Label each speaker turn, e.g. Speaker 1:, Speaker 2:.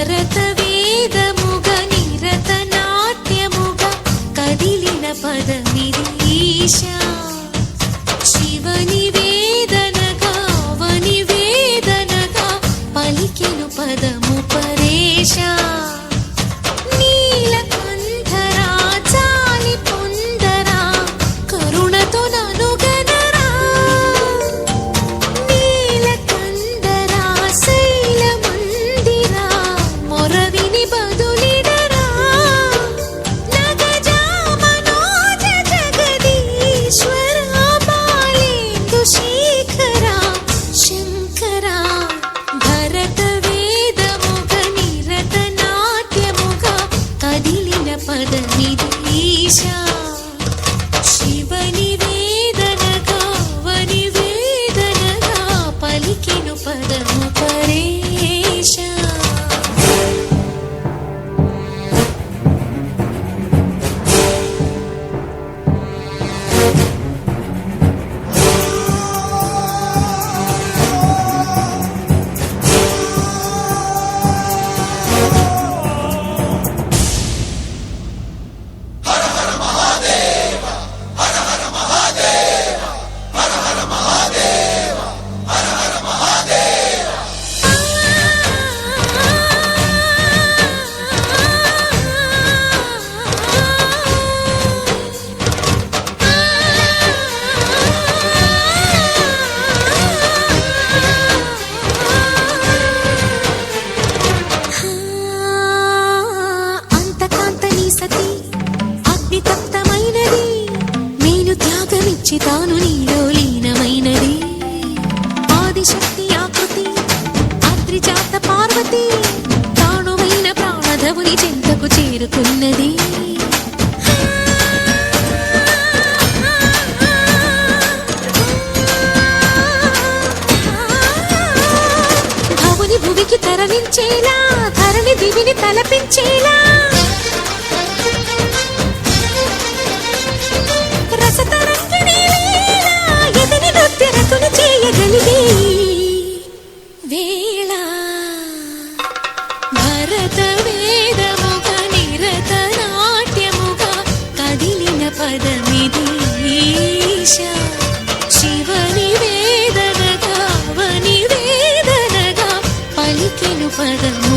Speaker 1: భరత వేదముగ నిరత నాట్యముగ కదిలిన పదమిది ఈశా శివని వేదనగా వని వేదనగా పలికెను పదము పరేశా పదమిది ఈశా శివని వేదనగా వని వేదనగా పలికెను పదము పరేశా తాను నీలో లీనమైనది ఆదిశక్తి ఆకృతి అద్రిజాత పార్వతి తానువైన ప్రాణధవుని చెంతకు చేరుకున్నది భవుని భువికి తరలించేలా ధరణి దివిని తలపించేలా వేళ భరత వేదముగ నిరత నాట్యముగ కదిలిన పదమిది ఈశా శివని వేదనగా వని వేదనగా పలికెను పదము